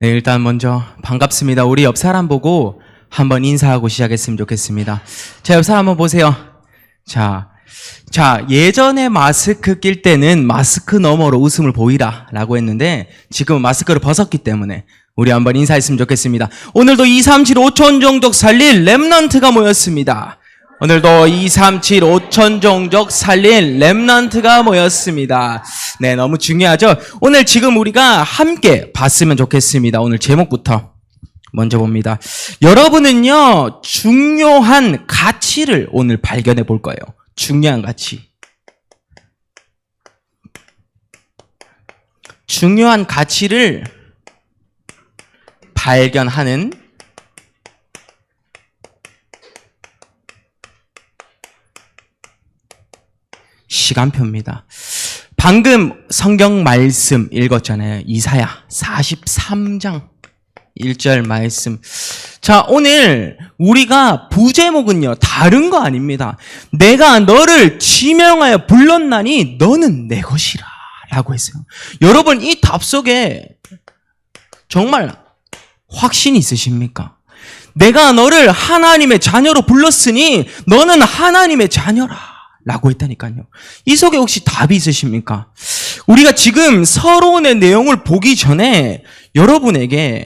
네, 일단 먼저 반갑습니다. 우리 옆 사람 보고 한번 인사하고 시작했으면 좋겠습니다. 자, 옆 사람 한번 보세요. 자, 예전에 마스크 낄 때는 마스크 너머로 웃음을 보이라 라고 했는데 지금은 마스크를 벗었기 때문에 우리 한번 인사했으면 좋겠습니다. 오늘도 237 5천 종족 살릴 렘넌트가 모였습니다. 오늘도 237 5천 종족 살릴 렘넌트가 모였습니다. 네, 너무 중요하죠? 오늘 지금 우리가 함께 봤으면 좋겠습니다. 오늘 제목부터 먼저 봅니다. 여러분은요, 중요한 가치를 오늘 발견해 볼 거예요. 중요한 가치. 중요한 가치를 발견하는 시간표입니다. 방금 성경 말씀 읽었잖아요. 이사야 43장 1절 말씀. 자, 오늘 우리가 부제목은요, 다른 거 아닙니다. 내가 너를 지명하여 불렀나니 너는 내 것이라 라고 했어요. 여러분, 이 답 속에 정말 확신이 있으십니까? 내가 너를 하나님의 자녀로 불렀으니 너는 하나님의 자녀라 라고 했다니까요. 이 속에 혹시 답이 있으십니까? 우리가 지금 서론의 내용을 보기 전에 여러분에게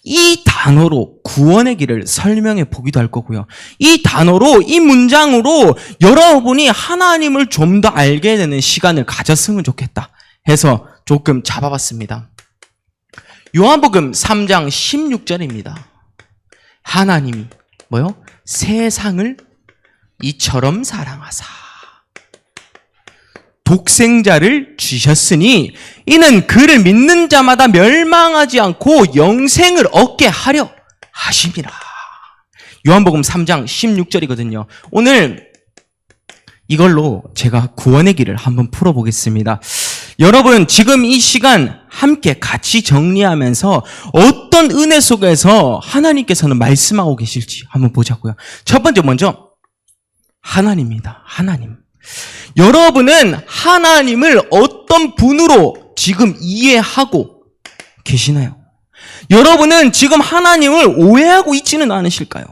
이 단어로 구원의 길을 설명해 보기도 할 거고요. 이 단어로, 이 문장으로 여러분이 하나님을 좀 더 알게 되는 시간을 가졌으면 좋겠다 해서 조금 잡아봤습니다. 요한복음 3장 16절입니다. 하나님이 뭐요? 세상을 이처럼 사랑하사 독생자를 주셨으니 이는 그를 믿는 자마다 멸망하지 않고 영생을 얻게 하려 하심이라. 요한복음 3장 16절이거든요. 오늘 이걸로 제가 구원의 길을 한번 풀어보겠습니다. 여러분, 지금 이 시간 함께 같이 정리하면서 어떤 은혜 속에서 하나님께서는 말씀하고 계실지 한번 보자고요. 첫 번째 먼저 하나님입니다. 하나님. 여러분은 하나님을 어떤 분으로 지금 이해하고 계시나요? 여러분은 지금 하나님을 오해하고 있지는 않으실까요?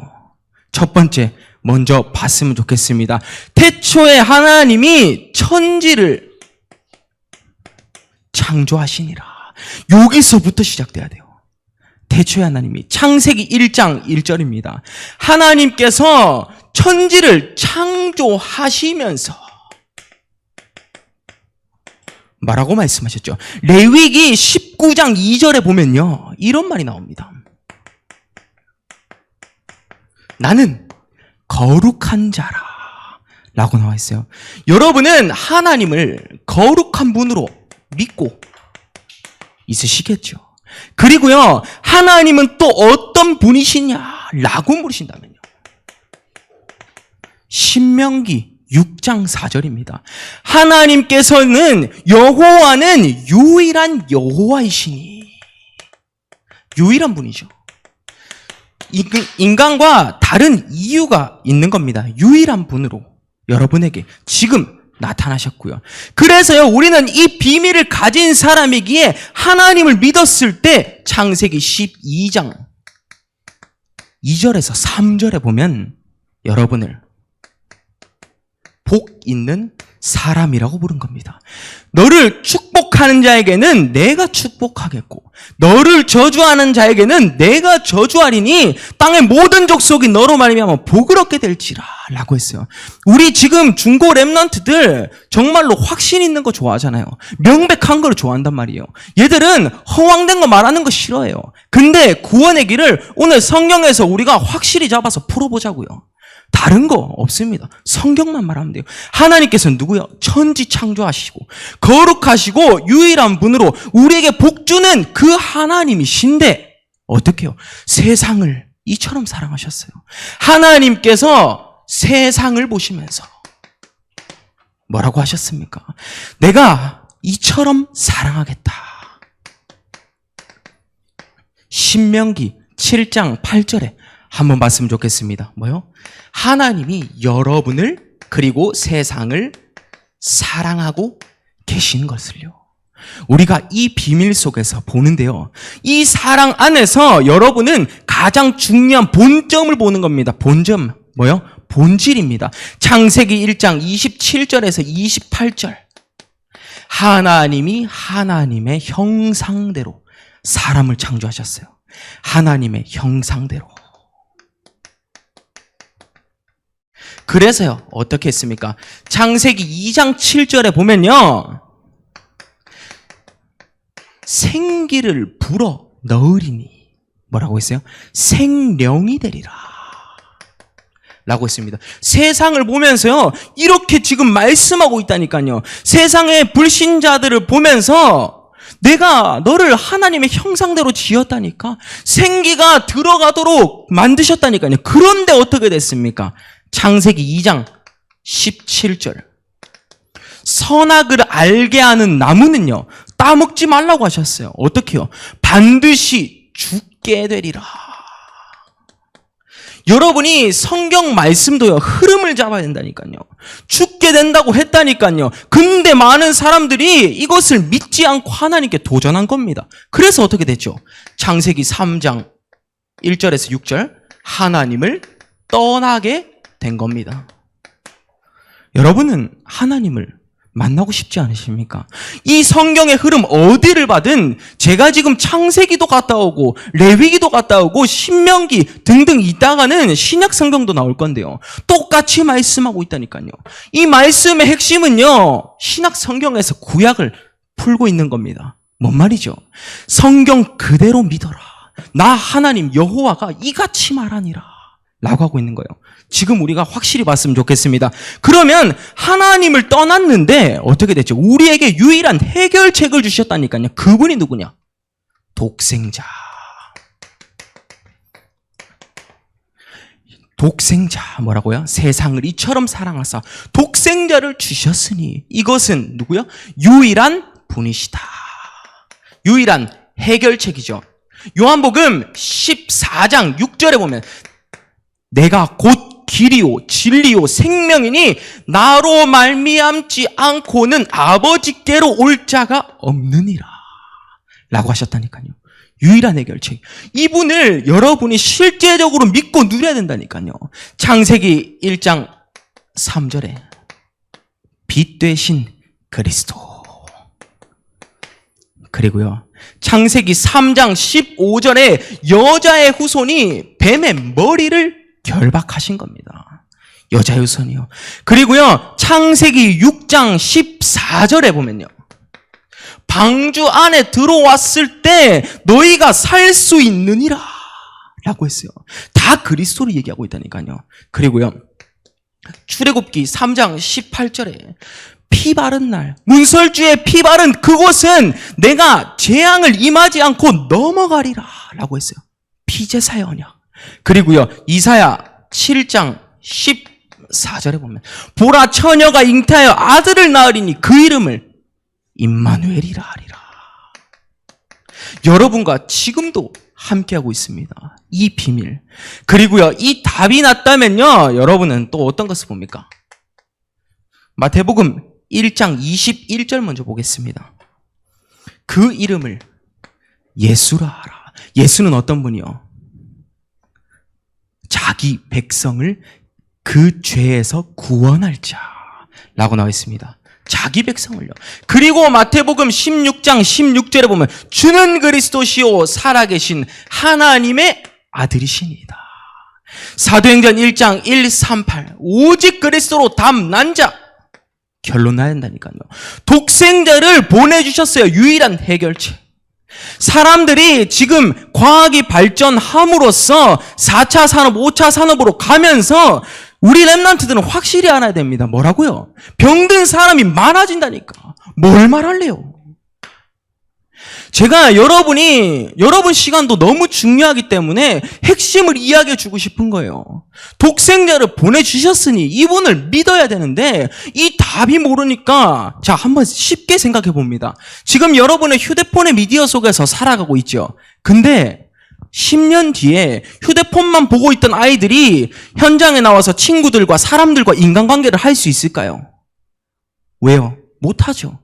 첫 번째 먼저 봤으면 좋겠습니다. 태초에 하나님이 천지를 창조하시니라. 여기서부터 시작돼야 돼요. 태초에 하나님이, 창세기 1장 1절입니다. 하나님께서 천지를 창조하시면서 뭐라고 말씀하셨죠? 레위기 19장 2절에 보면요, 이런 말이 나옵니다. 나는 거룩한 자라 라고 나와 있어요. 여러분은 하나님을 거룩한 분으로 믿고 있으시겠죠? 그리고요, 하나님은 또 어떤 분이시냐 라고 물으신다면요, 신명기 6장 4절입니다. 하나님께서는 여호와는 유일한 여호와이시니, 유일한 분이죠. 인간과 다른 이유가 있는 겁니다. 유일한 분으로 여러분에게 지금 나타나셨고요. 그래서요, 우리는 이 비밀을 가진 사람이기에 하나님을 믿었을 때 창세기 12장 2절에서 3절에 보면 여러분을 복 있는 사람이라고 부른 겁니다. 너를 축복하는 자에게는 내가 축복하겠고 너를 저주하는 자에게는 내가 저주하리니 땅의 모든 족속이 너로 말미암아 복을 얻게 될지라 라고 했어요. 우리 지금 중고 렘넌트들 정말로 확신 있는 거 좋아하잖아요. 명백한 걸 좋아한단 말이에요. 얘들은 허황된 거 말하는 거 싫어해요. 근데 구원의 길을 오늘 성경에서 우리가 확실히 잡아서 풀어보자고요. 다른 거 없습니다. 성경만 말하면 돼요. 하나님께서는 누구요? 천지 창조하시고 거룩하시고 유일한 분으로 우리에게 복 주는 그 하나님이신데 어떻게 해요? 세상을 이처럼 사랑하셨어요. 하나님께서 세상을 보시면서 뭐라고 하셨습니까? 내가 이처럼 사랑하겠다. 신명기 7장 8절에 한번 봤으면 좋겠습니다. 뭐요? 하나님이 여러분을 그리고 세상을 사랑하고 계신 것을요. 우리가 이 비밀 속에서 보는데요. 이 사랑 안에서 여러분은 가장 중요한 본점을 보는 겁니다. 본점, 뭐요? 본질입니다. 창세기 1장 27절에서 28절. 하나님이 하나님의 형상대로 사람을 창조하셨어요. 하나님의 형상대로. 그래서요, 어떻게 했습니까? 창세기 2장 7절에 보면요. 생기를 불어 넣으리니 뭐라고 했어요? 생령이 되리라 라고 했습니다. 세상을 보면서요, 이렇게 지금 말씀하고 있다니까요. 세상의 불신자들을 보면서 내가 너를 하나님의 형상대로 지었다니까, 생기가 들어가도록 만드셨다니까요. 그런데 어떻게 됐습니까? 창세기 2장 17절. 선악을 알게 하는 나무는요, 따먹지 말라고 하셨어요. 어떻게요? 반드시 죽게 되리라. 여러분이 성경 말씀도요, 흐름을 잡아야 된다니까요. 죽게 된다고 했다니까요. 근데 많은 사람들이 이것을 믿지 않고 하나님께 도전한 겁니다. 그래서 어떻게 됐죠? 창세기 3장 1절에서 6절, 하나님을 떠나게 된 겁니다. 여러분은 하나님을 만나고 싶지 않으십니까? 이 성경의 흐름 어디를 봐든 제가 지금 창세기도 갔다 오고 레위기도 갔다 오고 신명기 등등 있다가는 신약 성경도 나올 건데요. 똑같이 말씀하고 있다니까요. 이 말씀의 핵심은요, 신약 성경에서 구약을 풀고 있는 겁니다. 뭔 말이죠? 성경 그대로 믿어라. 나 하나님 여호와가 이같이 말하니라 라고 하고 있는 거예요. 지금 우리가 확실히 봤으면 좋겠습니다. 그러면 하나님을 떠났는데 어떻게 됐죠? 우리에게 유일한 해결책을 주셨다니까요. 그분이 누구냐? 독생자. 독생자 뭐라고요? 세상을 이처럼 사랑하사 독생자를 주셨으니 이것은 누구요? 유일한 분이시다. 유일한 해결책이죠. 요한복음 14장 6절에 보면 내가 곧 길이요 진리요 생명이니 나로 말미암지 않고는 아버지께로 올 자가 없느니라 라고 하셨다니까요. 유일한 해결책. 이분을 여러분이 실제적으로 믿고 누려야 된다니까요. 창세기 1장 3절에 빛 되신 그리스도. 그리고요, 창세기 3장 15절에 여자의 후손이 뱀의 머리를 결박하신 겁니다. 여자의 후손이요. 그리고요, 창세기 6장 14절에 보면요, 방주 안에 들어왔을 때 너희가 살 수 있느니라 라고 했어요. 다 그리스도를 얘기하고 있다니까요. 그리고요, 출애굽기 3장 18절에 피 바른 날, 문설주의 피 바른 그곳은 내가 재앙을 임하지 않고 넘어가리라 라고 했어요. 피제사의 언약. 그리고요, 이사야 7장 14절에 보면 보라 처녀가 잉태하여 아들을 낳으리니 그 이름을 임마누엘이라 하리라. 여러분과 지금도 함께하고 있습니다. 이 비밀. 그리고요, 이 답이 났다면요, 여러분은 또 어떤 것을 봅니까? 마태복음 1장 21절 먼저 보겠습니다. 그 이름을 예수라 하라. 예수는 어떤 분이요? 자기 백성을 그 죄에서 구원할 자라고 나와 있습니다. 자기 백성을요. 그리고 마태복음 16장 16절에 보면 주는 그리스도시요 살아계신 하나님의 아들이시니이다. 사도행전 1장 138 오직 그리스도로 담난 자. 결론 나야 된다니까요. 독생자를 보내주셨어요. 유일한 해결책. 사람들이 지금 과학이 발전함으로써 4차 산업, 5차 산업으로 가면서 우리 랩런트들은 확실히 알아야 됩니다. 뭐라고요? 병든 사람이 많아진다니까. 뭘 말할래요? 제가 여러분 시간도 너무 중요하기 때문에 핵심을 이야기해 주고 싶은 거예요. 독생자를 보내주셨으니 이분을 믿어야 되는데 이 답이 모르니까 자, 한번 쉽게 생각해 봅니다. 지금 여러분의 휴대폰의 미디어 속에서 살아가고 있죠. 근데 10년 뒤에 휴대폰만 보고 있던 아이들이 현장에 나와서 친구들과 사람들과 인간관계를 할 수 있을까요? 왜요? 못하죠.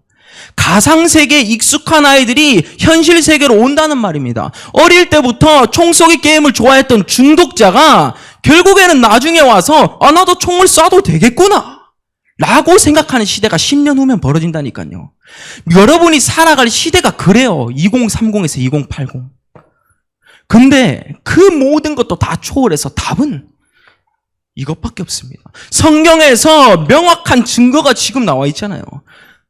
가상세계에 익숙한 아이들이 현실 세계로 온다는 말입니다. 어릴 때부터 총 쏘기 게임을 좋아했던 중독자가 결국에는 나중에 와서 나도 총을 쏴도 되겠구나 라고 생각하는 시대가 10년 후면 벌어진다니까요. 여러분이 살아갈 시대가 그래요. 2030에서 2080. 근데 그 모든 것도 다 초월해서 답은 이것밖에 없습니다. 성경에서 명확한 증거가 지금 나와 있잖아요.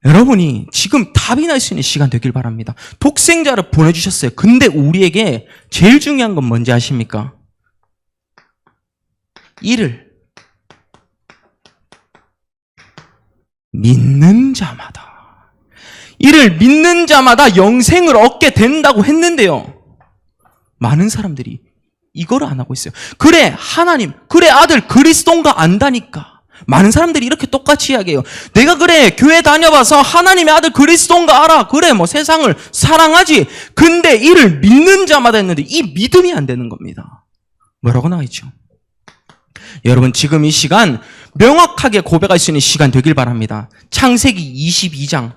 여러분이 지금 답이 날 수 있는 시간 되길 바랍니다. 독생자를 보내주셨어요. 근데 우리에게 제일 중요한 건 뭔지 아십니까? 이를 믿는 자마다, 이를 믿는 자마다 영생을 얻게 된다고 했는데요. 많은 사람들이 이걸 안 하고 있어요. 그래 하나님, 그래 아들 그리스도인가 안다니까. 많은 사람들이 이렇게 똑같이 이야기해요. 내가 그래 교회 다녀봐서 하나님의 아들 그리스도인가 알아. 그래 뭐 세상을 사랑하지. 근데 이를 믿는 자마다 했는데 이 믿음이 안 되는 겁니다. 뭐라고 나와 있죠? 여러분 지금 이 시간 명확하게 고백할 수 있는 시간 되길 바랍니다. 창세기 22장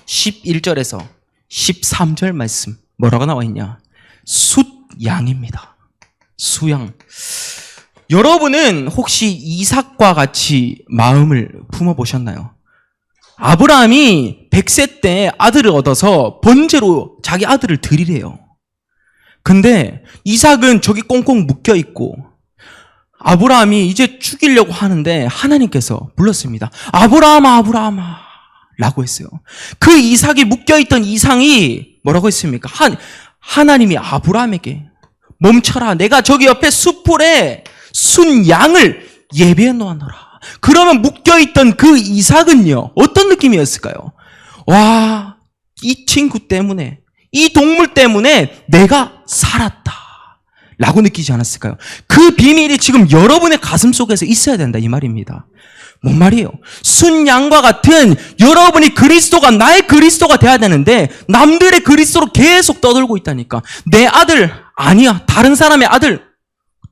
11절에서 13절 말씀 뭐라고 나와 있냐? 숫양입니다. 수양. 여러분은 혹시 이삭과 같이 마음을 품어보셨나요? 아브라함이 100세 때 아들을 얻어서 번제로 자기 아들을 드리래요. 근데 이삭은 저기 꽁꽁 묶여있고 아브라함이 이제 죽이려고 하는데 하나님께서 불렀습니다. 아브라함아 아브라함아 라고 했어요. 그 이삭이 묶여있던 이삭이 뭐라고 했습니까? 하나님이 아브라함에게 멈춰라. 내가 저기 옆에 숯불에 순양을 예비해 놓아노라. 그러면 묶여있던 그 이삭은요 어떤 느낌이었을까요? 와, 이 친구 때문에, 이 동물 때문에 내가 살았다 라고 느끼지 않았을까요? 그 비밀이 지금 여러분의 가슴 속에서 있어야 된다 이 말입니다. 뭔 말이에요? 순양과 같은 여러분이 그리스도가 나의 그리스도가 돼야 되는데 남들의 그리스도로 계속 떠들고 있다니까. 내 아들 아니야, 다른 사람의 아들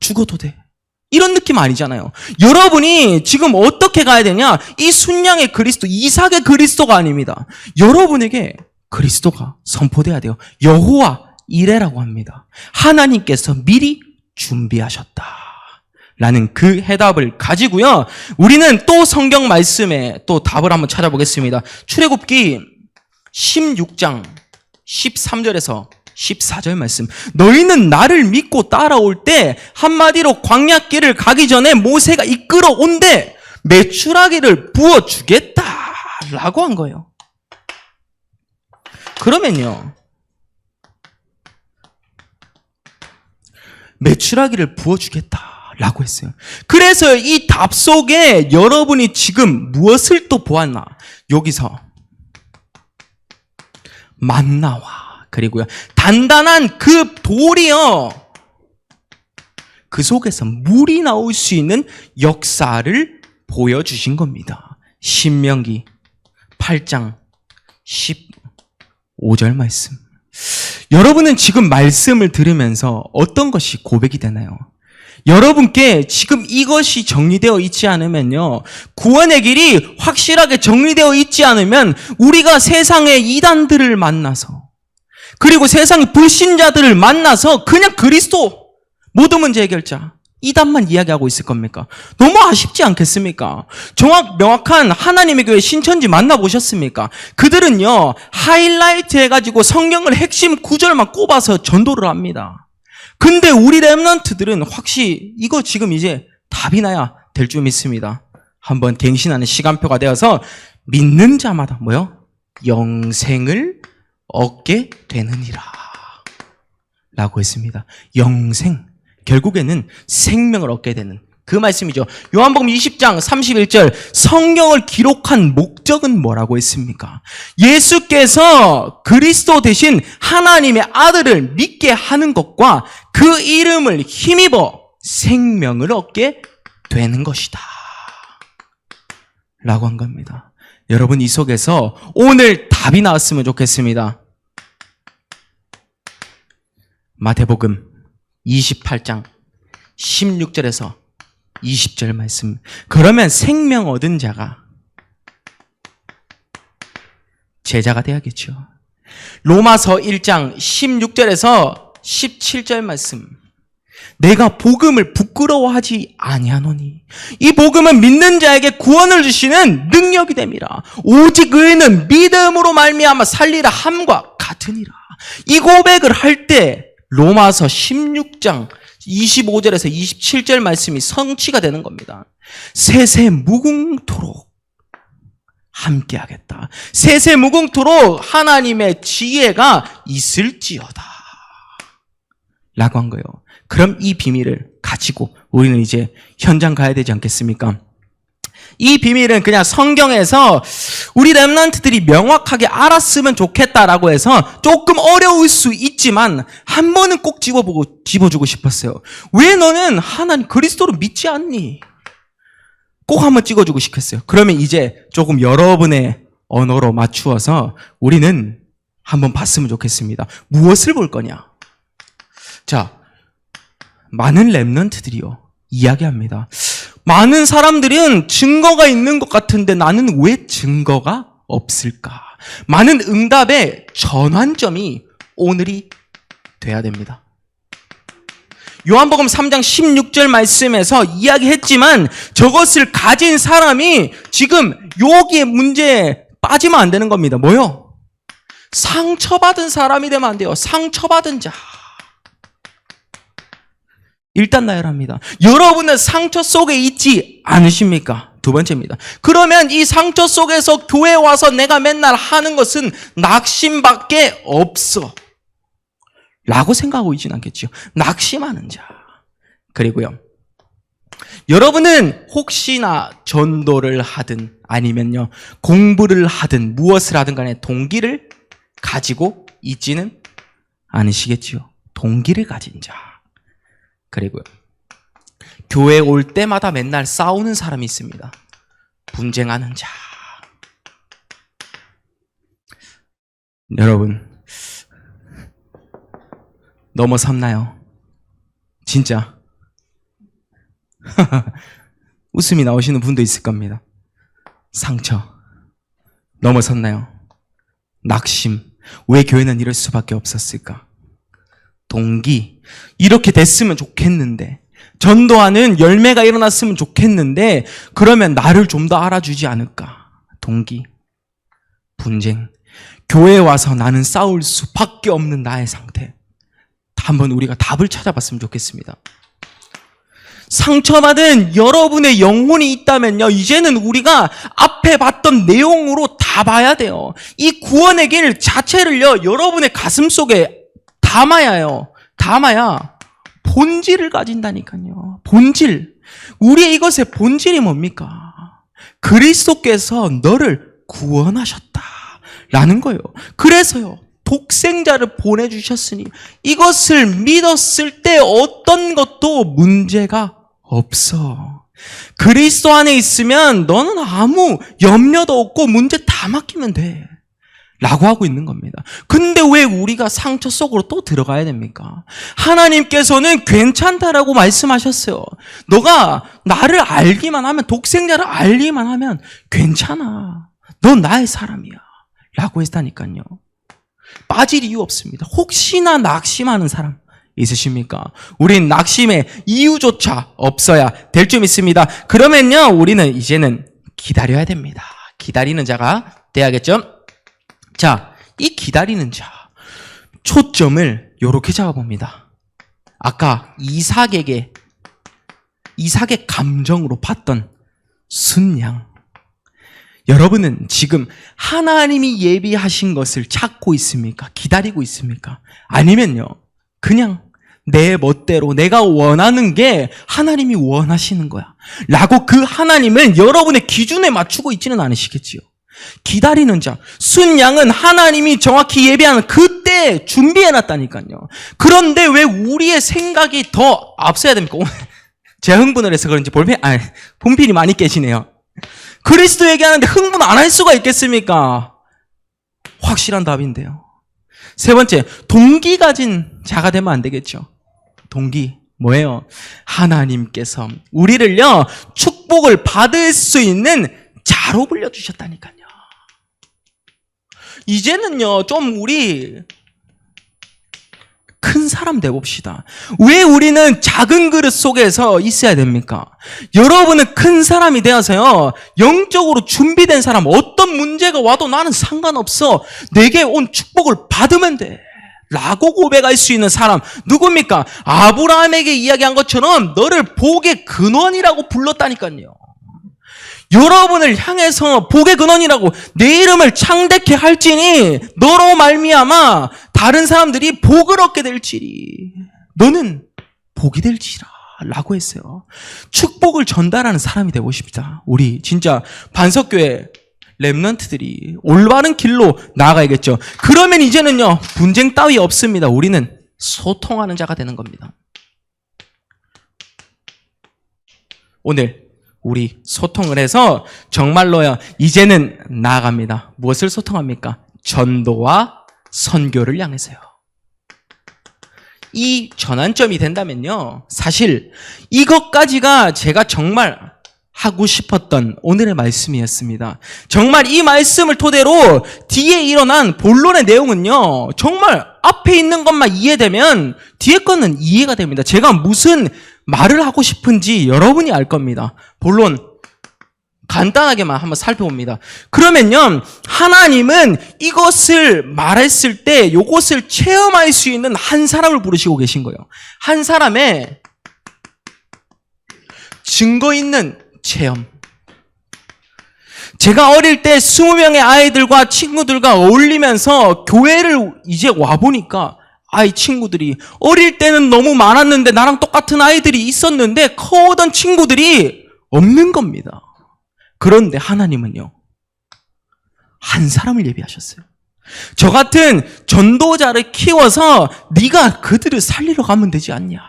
죽어도 돼, 이런 느낌 아니잖아요. 여러분이 지금 어떻게 가야 되냐? 이 순양의 그리스도, 이삭의 그리스도가 아닙니다. 여러분에게 그리스도가 선포돼야 돼요. 여호와 이레라고 합니다. 하나님께서 미리 준비하셨다 라는 그 해답을 가지고요. 우리는 또 성경 말씀에 또 답을 한번 찾아보겠습니다. 출애굽기 16장 13절에서 14절 말씀. 너희는 나를 믿고 따라올 때 한마디로 광야길을 가기 전에 모세가 이끌어 온데 메추라기를 부어주겠다 라고 한 거예요. 그러면요, 메추라기를 부어주겠다 라고 했어요. 그래서 이 답 속에 여러분이 지금 무엇을 또 보았나? 여기서 만나와, 그리고요 단단한 그 돌이요, 그 속에서 물이 나올 수 있는 역사를 보여주신 겁니다. 신명기 8장 15절 말씀. 여러분은 지금 말씀을 들으면서 어떤 것이 고백이 되나요? 여러분께 지금 이것이 정리되어 있지 않으면요, 구원의 길이 확실하게 정리되어 있지 않으면 우리가 세상의 이단들을 만나서, 그리고 세상의 불신자들을 만나서 그냥 그리스도 모든 문제 해결자 이단만 이야기하고 있을 겁니까? 너무 아쉽지 않겠습니까? 명확한 하나님의 교회 신천지 만나보셨습니까? 그들은요 하이라이트 해가지고 성경을 핵심 구절만 꼽아서 전도를 합니다. 근데 우리 렘넌트들은 확실히 이거 지금 이제 답이 나야 될 줄 믿습니다. 한번 갱신하는 시간표가 되어서 믿는 자마다 뭐요? 영생을 얻게 되느니라 라고 했습니다. 영생, 결국에는 생명을 얻게 되는 그 말씀이죠. 요한복음 20장 31절, 성경을 기록한 목적은 뭐라고 했습니까? 예수께서 그리스도 대신 하나님의 아들을 믿게 하는 것과 그 이름을 힘입어 생명을 얻게 되는 것이다 라고 한 겁니다. 여러분 이 속에서 오늘 답이 나왔으면 좋겠습니다. 마태복음 28장 16절에서 20절 말씀. 그러면 생명 얻은 자가 제자가 돼야겠죠. 로마서 1장 16절에서 17절 말씀. 내가 복음을 부끄러워하지 아니하노니 이 복음은 믿는 자에게 구원을 주시는 능력이 됨이라. 오직 의인은 믿음으로 말미암아 살리라 함과 같으니라. 이 고백을 할 때 로마서 16장 25절에서 27절 말씀이 성취가 되는 겁니다. 세세 무궁토록 함께하겠다. 세세 무궁토록 하나님의 지혜가 있을지어다 라고 한 거예요. 그럼 이 비밀을 가지고 우리는 이제 현장 가야 되지 않겠습니까? 이 비밀은 그냥 성경에서 우리 렘넌트들이 명확하게 알았으면 좋겠다라고 해서 조금 어려울 수 있지만 한 번은 꼭 집어주고 싶었어요. 왜 너는 하나님 그리스도를 믿지 않니? 꼭 한번 찍어주고 싶겠어요. 그러면 이제 조금 여러분의 언어로 맞추어서 우리는 한번 봤으면 좋겠습니다. 무엇을 볼 거냐? 자, 많은 렘넌트들이요 이야기합니다. 많은 사람들은 증거가 있는 것 같은데 나는 왜 증거가 없을까? 많은 응답의 전환점이 오늘이 돼야 됩니다. 요한복음 3장 16절 말씀에서 이야기했지만 저것을 가진 사람이 지금 여기에 문제에 빠지면 안 되는 겁니다. 뭐요? 상처받은 사람이 되면 안 돼요. 상처받은 자. 일단 나열합니다. 여러분은 상처 속에 있지 않으십니까? 두 번째입니다. 그러면 이 상처 속에서 교회 와서 내가 맨날 하는 것은 낙심밖에 없어 라고 생각하고 있진 않겠죠. 낙심하는 자. 그리고요, 여러분은 혹시나 전도를 하든 아니면요 공부를 하든 무엇을 하든 간에 동기를 가지고 있지는 않으시겠지요. 동기를 가진 자. 그리고요, 교회에 올 때마다 맨날 싸우는 사람이 있습니다. 분쟁하는 자. 여러분, 넘어섰나요? 진짜. 웃음이 나오시는 분도 있을 겁니다. 상처. 넘어섰나요? 낙심. 왜 교회는 이럴 수밖에 없었을까? 동기. 이렇게 됐으면 좋겠는데, 전도하는 열매가 일어났으면 좋겠는데, 그러면 나를 좀 더 알아주지 않을까? 동기. 분쟁. 교회에 와서 나는 싸울 수밖에 없는 나의 상태. 한번 우리가 답을 찾아봤으면 좋겠습니다. 상처받은 여러분의 영혼이 있다면요, 이제는 우리가 앞에 봤던 내용으로 다 봐야 돼요. 이 구원의 길 자체를요, 여러분의 가슴 속에 담아야 해요. 담아야 본질을 가진다니까요. 본질. 우리의 이것의 본질이 뭡니까? 그리스도께서 너를 구원하셨다라는 거예요. 그래서요, 독생자를 보내주셨으니 이것을 믿었을 때 어떤 것도 문제가 없어. 그리스도 안에 있으면 너는 아무 염려도 없고 문제 다 맡기면 돼 라고 하고 있는 겁니다. 근데 왜 우리가 상처 속으로 또 들어가야 됩니까? 하나님께서는 괜찮다라고 말씀하셨어요. 너가 나를 알기만 하면, 독생자를 알기만 하면 괜찮아. 넌 나의 사람이야 라고 했다니까요. 빠질 이유 없습니다. 혹시나 낙심하는 사람 있으십니까? 우린 낙심의 이유조차 없어야 될 줄 믿습니다. 그러면요, 우리는 이제는 기다려야 됩니다. 기다리는 자가 돼야겠죠? 자, 이 기다리는 자, 초점을 이렇게 잡아봅니다. 아까 이삭의 감정으로 봤던 순양. 여러분은 지금 하나님이 예비하신 것을 찾고 있습니까? 기다리고 있습니까? 아니면요, 그냥 내 멋대로 내가 원하는 게 하나님이 원하시는 거야 라고 그 하나님을 여러분의 기준에 맞추고 있지는 않으시겠지요? 기다리는 자, 순양은 하나님이 정확히 예비하는 그때 준비해놨다니까요. 그런데 왜 우리의 생각이 더 앞서야 됩니까? 제가 흥분을 해서 그런지 본필이 많이 깨지네요. 그리스도 얘기하는데 흥분 안 할 수가 있겠습니까? 확실한 답인데요. 세 번째, 동기 가진 자가 되면 안 되겠죠. 동기 뭐예요? 하나님께서 우리를요 축복을 받을 수 있는 자로 불려주셨다니까요. 이제는요, 좀 우리 큰 사람 돼봅시다. 왜 우리는 작은 그릇 속에서 있어야 됩니까? 여러분은 큰 사람이 되어서요, 영적으로 준비된 사람, 어떤 문제가 와도 나는 상관없어. 내게 온 축복을 받으면 돼. 라고 고백할 수 있는 사람, 누굽니까? 아브라함에게 이야기한 것처럼 너를 복의 근원이라고 불렀다니까요. 여러분을 향해서 복의 근원이라고 내 이름을 창대케 할지니 너로 말미암아 다른 사람들이 복을 얻게 될지리 너는 복이 될지라 라고 했어요. 축복을 전달하는 사람이 되고 싶다. 우리 진짜 반석교회 렘넌트들이 올바른 길로 나아가야겠죠. 그러면 이제는요, 분쟁 따위 없습니다. 우리는 소통하는 자가 되는 겁니다. 오늘 우리 소통을 해서 정말로요, 이제는 나아갑니다. 무엇을 소통합니까? 전도와 선교를 향해서요. 이 전환점이 된다면요, 사실 이것까지가 제가 정말 하고 싶었던 오늘의 말씀이었습니다. 정말 이 말씀을 토대로 뒤에 일어난 본론의 내용은요, 정말 앞에 있는 것만 이해되면 뒤에 거는 이해가 됩니다. 제가 무슨 말을 하고 싶은지 여러분이 알 겁니다. 본론 간단하게만 한번 살펴봅니다. 그러면요, 하나님은 이것을 말했을 때 이것을 체험할 수 있는 한 사람을 부르시고 계신 거예요. 한 사람의 증거 있는 체험. 제가 어릴 때 20명의 아이들과 친구들과 어울리면서 교회를 이제 와보니까 아이 친구들이 어릴 때는 너무 많았는데 나랑 똑같은 아이들이 있었는데 커오던 친구들이 없는 겁니다. 그런데 하나님은요, 한 사람을 예비하셨어요. 저 같은 전도자를 키워서 네가 그들을 살리러 가면 되지 않냐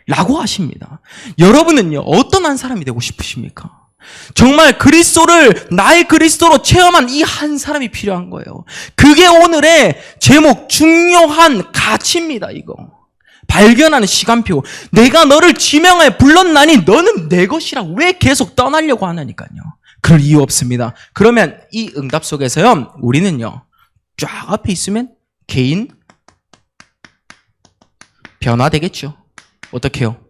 라고 하십니다. 여러분은요, 어떤 한 사람이 되고 싶으십니까? 정말 그리스도를 나의 그리스도로 체험한 이 한 사람이 필요한 거예요. 그게 오늘의 제목, 중요한 가치입니다. 이거 발견하는 시간표. 내가 너를 지명하여 불렀나니 너는 내 것이라. 왜 계속 떠나려고 하나니까요. 그럴 이유 없습니다. 그러면 이 응답 속에서요, 우리는요, 쫙 앞에 있으면 개인 변화되겠죠. 어떻게 해요?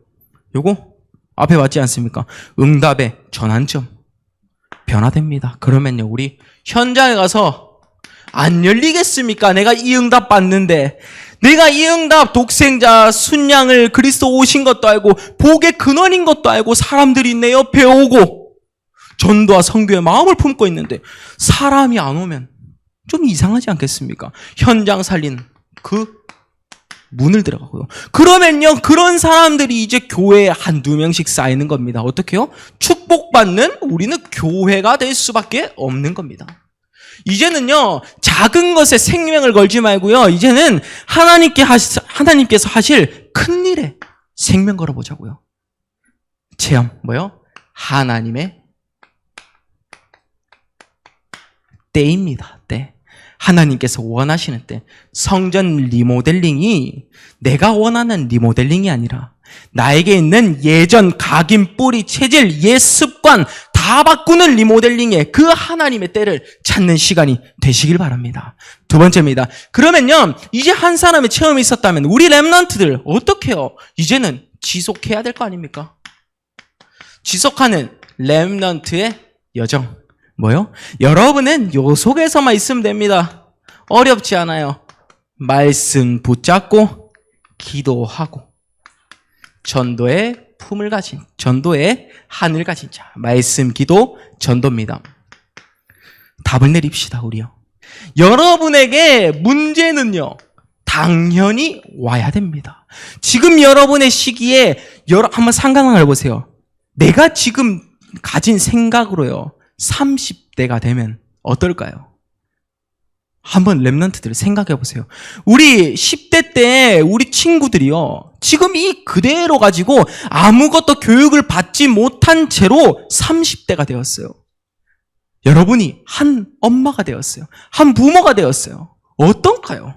요거 앞에 맞지 않습니까? 응답의 전환점 변화됩니다. 그러면요, 우리 현장에 가서 안 열리겠습니까? 내가 이 응답 받는데, 내가 이 응답 독생자 순양을 그리스도 오신 것도 알고 복의 근원인 것도 알고 사람들이 내 옆에 오고 전도와 선교의 마음을 품고 있는데 사람이 안 오면 좀 이상하지 않겠습니까? 현장 살린 그 문을 들어가고요. 그러면요, 그런 사람들이 이제 교회에 한두 명씩 쌓이는 겁니다. 어떻게 해요? 축복받는 우리는 교회가 될 수밖에 없는 겁니다. 이제는요, 작은 것에 생명을 걸지 말고요, 이제는 하나님께서 하실 큰 일에 생명 걸어보자고요. 체험, 뭐요? 하나님의 때입니다. 때. 하나님께서 원하시는 때. 성전 리모델링이 내가 원하는 리모델링이 아니라 나에게 있는 예전 각인, 뿌리, 체질, 옛 습관 다 바꾸는 리모델링의 그 하나님의 때를 찾는 시간이 되시길 바랍니다. 두 번째입니다. 그러면요, 이제 한 사람의 체험이 있었다면 우리 렘넌트들 어떻게 해요? 이제는 지속해야 될 거 아닙니까? 지속하는 렘넌트의 여정. 뭐요? 여러분은 요 속에서만 있으면 됩니다. 어렵지 않아요. 말씀 붙잡고 기도하고 전도의 품을 가진, 전도의 한을 가진 자. 말씀, 기도, 전도입니다. 답을 내립시다, 우리요. 여러분에게 문제는요, 당연히 와야 됩니다. 지금 여러분의 시기에 한번 상상을 해보세요. 내가 지금 가진 생각으로요, 30대가 되면 어떨까요? 한번 렘넌트들 생각해 보세요. 우리 10대 때 우리 친구들이요, 지금 이 그대로 가지고 아무것도 교육을 받지 못한 채로 30대가 되었어요. 여러분이 한 엄마가 되었어요. 한 부모가 되었어요. 어떤가요?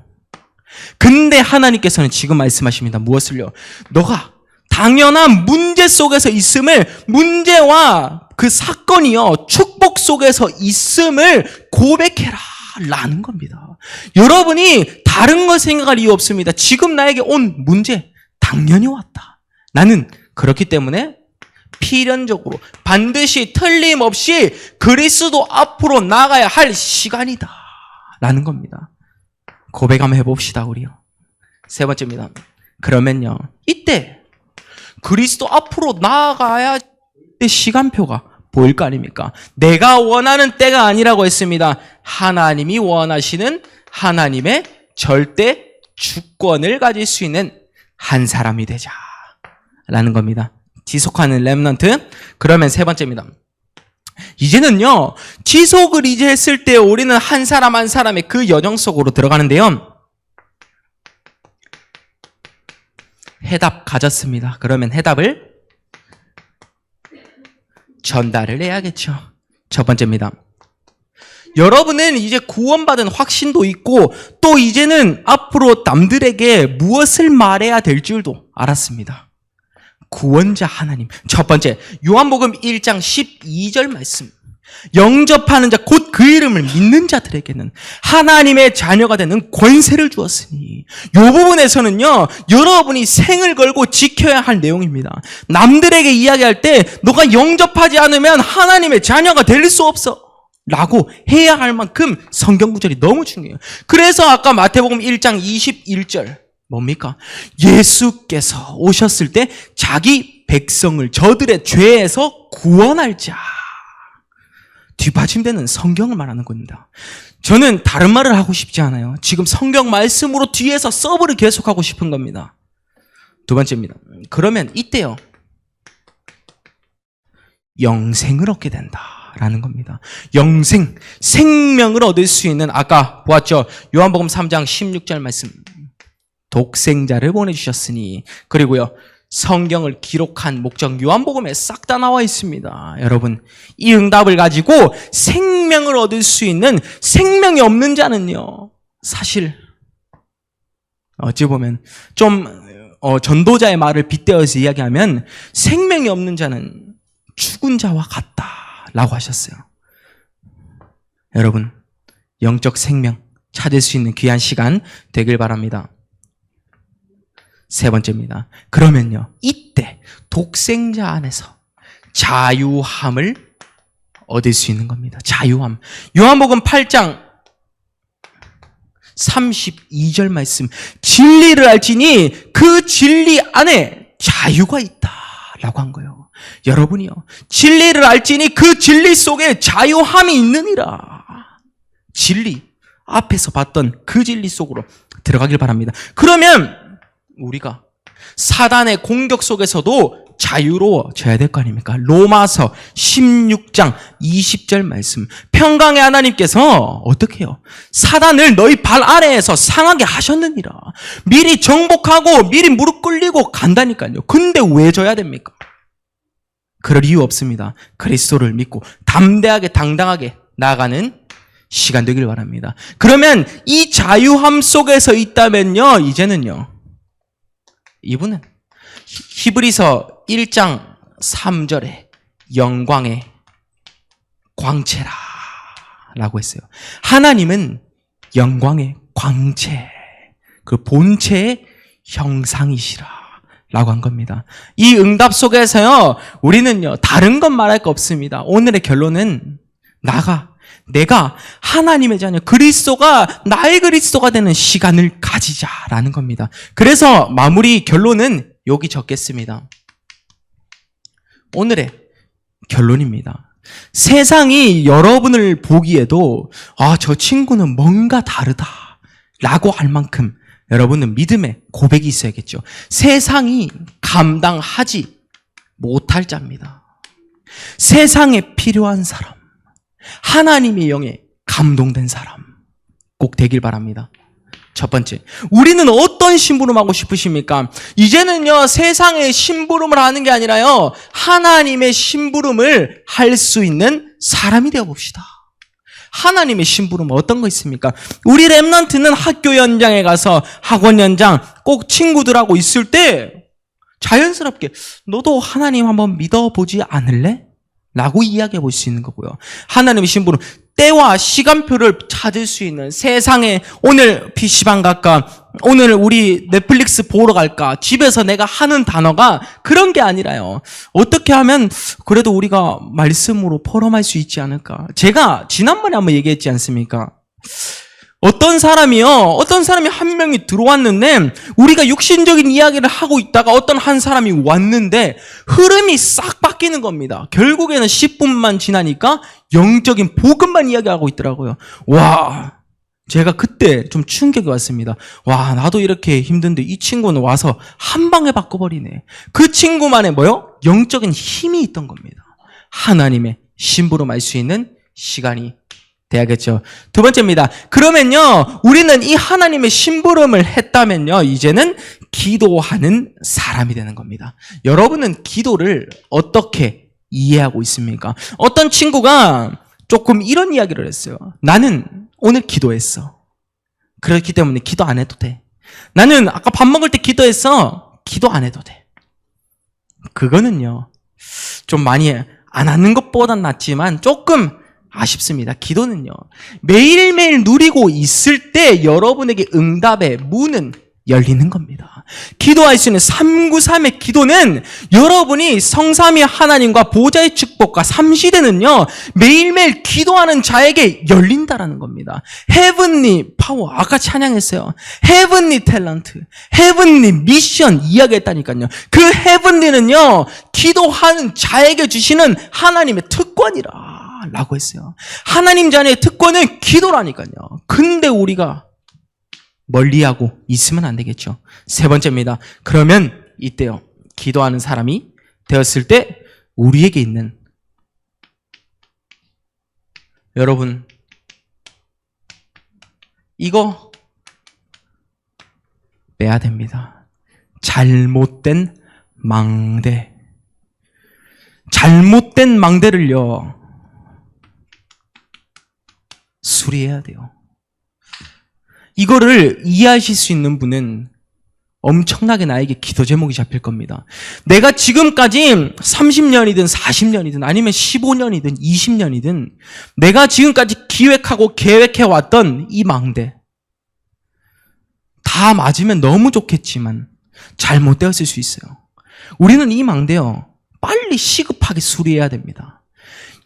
근데 하나님께서는 지금 말씀하십니다. 무엇을요? 너가 당연한 문제 속에서 있음을, 문제와 그 사건이요, 축복 속에서 있음을 고백해라 라는 겁니다. 여러분이 다른 걸 생각할 이유 없습니다. 지금 나에게 온 문제 당연히 왔다. 나는 그렇기 때문에 필연적으로 반드시 틀림없이 그리스도 앞으로 나가야 할 시간이다 라는 겁니다. 고백 한번 해봅시다 우리요. 세 번째입니다. 그러면요, 이때 그리스도 앞으로 나아가야 시간표가 보일 거 아닙니까? 내가 원하는 때가 아니라고 했습니다. 하나님이 원하시는 하나님의 절대 주권을 가질 수 있는 한 사람이 되자 라는 겁니다. 지속하는 렘넌트. 그러면 세 번째입니다. 이제는요, 지속을 이제 했을 때 우리는 한 사람 한 사람의 그 여정 속으로 들어가는데요. 해답 가졌습니다. 그러면 해답을 전달을 해야겠죠. 첫 번째입니다. 여러분은 이제 구원받은 확신도 있고 또 이제는 앞으로 남들에게 무엇을 말해야 될 줄도 알았습니다. 구원자 하나님. 첫 번째, 요한복음 1장 12절 말씀. 영접하는 자 곧 그 이름을 믿는 자들에게는 하나님의 자녀가 되는 권세를 주었으니, 이 부분에서는요, 여러분이 생을 걸고 지켜야 할 내용입니다. 남들에게 이야기할 때 너가 영접하지 않으면 하나님의 자녀가 될 수 없어 라고 해야 할 만큼 성경 구절이 너무 중요해요. 그래서 아까 마태복음 1장 21절 뭡니까? 예수께서 오셨을 때 자기 백성을 저들의 죄에서 구원할 자. 뒷받침되는 성경을 말하는 겁니다. 저는 다른 말을 하고 싶지 않아요. 지금 성경 말씀으로 뒤에서 서브를 계속하고 싶은 겁니다. 두 번째입니다. 그러면 이때요, 영생을 얻게 된다라는 겁니다. 영생, 생명을 얻을 수 있는, 아까 보았죠? 요한복음 3장 16절 말씀. 독생자를 보내주셨으니, 그리고요, 성경을 기록한 목적 요한복음에 싹 다 나와 있습니다. 여러분, 이 응답을 가지고 생명을 얻을 수 있는, 생명이 없는 자는요, 사실 어찌 보면 좀 전도자의 말을 빗대어서 이야기하면 생명이 없는 자는 죽은 자와 같다라고 하셨어요. 여러분, 영적 생명 찾을 수 있는 귀한 시간 되길 바랍니다. 세 번째입니다. 그러면요, 이때 독생자 안에서 자유함을 얻을 수 있는 겁니다. 자유함. 요한복음 8장 32절 말씀. 진리를 알지니 그 진리 안에 자유가 있다라고 한 거예요. 여러분이요, 진리를 알지니 그 진리 속에 자유함이 있느니라. 진리, 앞에서 봤던 그 진리 속으로 들어가길 바랍니다. 그러면 우리가 사단의 공격 속에서도 자유로워져야 될 거 아닙니까? 로마서 16장 20절 말씀. 평강의 하나님께서 어떻게 해요? 사단을 너희 발 아래에서 상하게 하셨느니라. 미리 정복하고 미리 무릎 꿇리고 간다니까요. 근데 왜 져야 됩니까? 그럴 이유 없습니다. 그리스도를 믿고 담대하게 당당하게 나아가는 시간 되길 바랍니다. 그러면 이 자유함 속에서 있다면요, 이제는요, 이분은 히브리서 1장 3절에 영광의 광채라 라고 했어요. 하나님은 영광의 광채, 그 본체의 형상이시라 라고 한 겁니다. 이 응답 속에서요, 우리는요, 다른 건 말할 거 없습니다. 오늘의 결론은 내가 하나님의 자녀, 그리스도가 나의 그리스도가 되는 시간을 가지자라는 겁니다. 그래서 마무리 결론은 여기 적겠습니다. 오늘의 결론입니다. 세상이 여러분을 보기에도 저 친구는 뭔가 다르다라고 할 만큼 여러분은 믿음의 고백이 있어야겠죠. 세상이 감당하지 못할 자입니다. 세상에 필요한 사람, 하나님의 영에 감동된 사람 꼭 되길 바랍니다. 첫 번째, 우리는 어떤 심부름하고 싶으십니까? 이제는요, 세상의 심부름을 하는 게 아니라요, 하나님의 심부름을 할 수 있는 사람이 되어봅시다. 하나님의 심부름은 어떤 거 있습니까? 우리 렘넌트는 학교 연장에 가서 학원 연장 꼭 친구들하고 있을 때 자연스럽게 너도 하나님 한번 믿어보지 않을래? 라고 이야기해 볼 수 있는 거고요. 하나님의 심부름, 때와 시간표를 찾을 수 있는 세상에 오늘 PC방 갈까? 오늘 우리 넷플릭스 보러 갈까? 집에서 내가 하는 단어가 그런 게 아니라요. 어떻게 하면 그래도 우리가 말씀으로 포럼할 수 있지 않을까? 제가 지난번에 한번 얘기했지 않습니까? 어떤 사람이 한 명이 들어왔는데 우리가 육신적인 이야기를 하고 있다가 어떤 한 사람이 왔는데 흐름이 싹 바뀌는 겁니다. 결국에는 10분만 지나니까 영적인 복음만 이야기하고 있더라고요. 와, 제가 그때 좀 충격이 왔습니다. 와, 나도 이렇게 힘든데 이 친구는 와서 한 방에 바꿔버리네. 그 친구만의 영적인 힘이 있던 겁니다. 하나님의 심부름 알 수 있는 시간이 돼야겠죠. 두 번째입니다. 그러면요, 우리는 이 하나님의 심부름을 했다면요, 이제는 기도하는 사람이 되는 겁니다. 여러분은 기도를 어떻게 이해하고 있습니까? 어떤 친구가 조금 이런 이야기를 했어요. 나는 오늘 기도했어. 그렇기 때문에 기도 안 해도 돼. 나는 아까 밥 먹을 때 기도했어. 기도 안 해도 돼. 그거는요, 좀 많이 안 하는 것보단 낫지만 조금 아쉽습니다. 기도는요, 매일매일 누리고 있을 때 여러분에게 응답의 문은 열리는 겁니다. 기도할 수 있는 393의 기도는 여러분이 성삼위 하나님과 보좌의 축복과 삼시대는요, 매일매일 기도하는 자에게 열린다라는 겁니다. 헤븐리 파워, 아까 찬양했어요. 헤븐리 탤런트, 헤븐리 미션 이야기했다니까요. 그 헤븐리는요, 기도하는 자에게 주시는 하나님의 특권이라 라고 했어요. 하나님 자녀의 특권은 기도라니까요. 근데 우리가 멀리하고 있으면 안 되겠죠. 세 번째입니다. 그러면 이때요, 기도하는 사람이 되었을 때 우리에게 있는, 여러분 이거 빼야 됩니다. 잘못된 망대. 잘못된 망대를요, 수리해야 돼요. 이거를 이해하실 수 있는 분은 엄청나게 나에게 기도 제목이 잡힐 겁니다. 내가 지금까지 30년이든 40년이든 아니면 15년이든 20년이든 내가 지금까지 기획하고 계획해왔던 이 망대, 다 맞으면 너무 좋겠지만 잘못되었을 수 있어요. 우리는 이 망대요, 빨리 시급하게 수리해야 됩니다.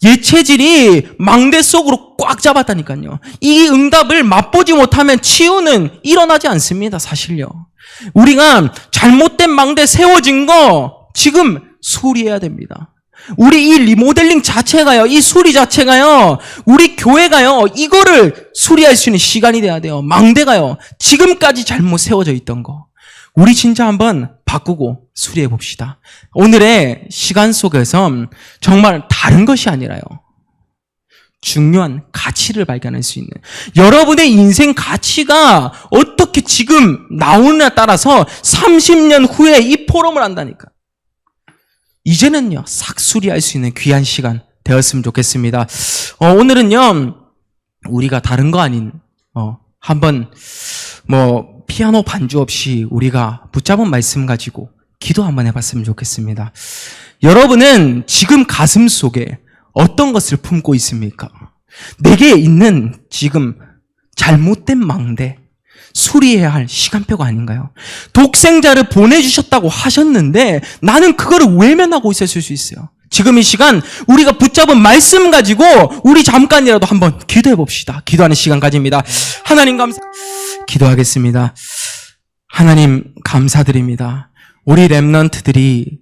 예체질이 망대 속으로 꽉 잡았다니까요. 이 응답을 맛보지 못하면 치유는 일어나지 않습니다. 사실요. 우리가 잘못된 망대 세워진 거 지금 수리해야 됩니다. 우리 이 리모델링 자체가요, 이 수리 자체가요, 우리 교회가요, 이거를 수리할 수 있는 시간이 돼야 돼요. 망대가요, 지금까지 잘못 세워져 있던 거, 우리 진짜 한번 바꾸고 수리해 봅시다. 오늘의 시간 속에서 정말 다른 것이 아니라요, 중요한 가치를 발견할 수 있는, 여러분의 인생 가치가 어떻게 지금 나오느냐에 따라서 30년 후에 이 포럼을 한다니까. 이제는요, 싹 수리할 수 있는 귀한 시간 되었으면 좋겠습니다. 오늘은요, 우리가 다른 거 아닌 한번 피아노 반주 없이 우리가 붙잡은 말씀 가지고 기도 한번 해봤으면 좋겠습니다. 여러분은 지금 가슴 속에 어떤 것을 품고 있습니까? 내게 있는 지금 잘못된 망대, 수리해야 할 시간표가 아닌가요? 독생자를 보내주셨다고 하셨는데 나는 그거를 외면하고 있었을 수 있어요. 지금 이 시간 우리가 붙잡은 말씀 가지고 우리 잠깐이라도 한번 기도해 봅시다. 기도하는 시간 가집니다. 하나님 기도하겠습니다. 하나님 감사드립니다. 우리 렘넌트들이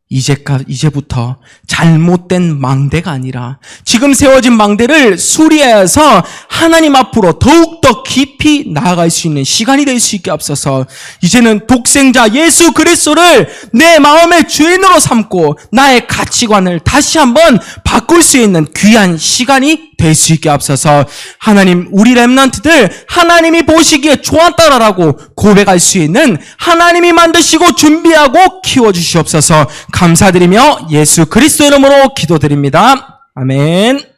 이제부터 잘못된 망대가 아니라 지금 세워진 망대를 수리해서 하나님 앞으로 더욱더 깊이 나아갈 수 있는 시간이 될 수 있게 앞서서 이제는 독생자 예수 그리스도를 내 마음의 주인으로 삼고 나의 가치관을 다시 한번 바꿀 수 있는 귀한 시간이 될 수 있게 앞서서 하나님, 우리 렘넌트들 하나님이 보시기에 좋았다라고 고백할 수 있는 하나님이 만드시고 준비하고 키워주시옵소서. 감사드리며 예수 그리스도 이름으로 기도드립니다. 아멘.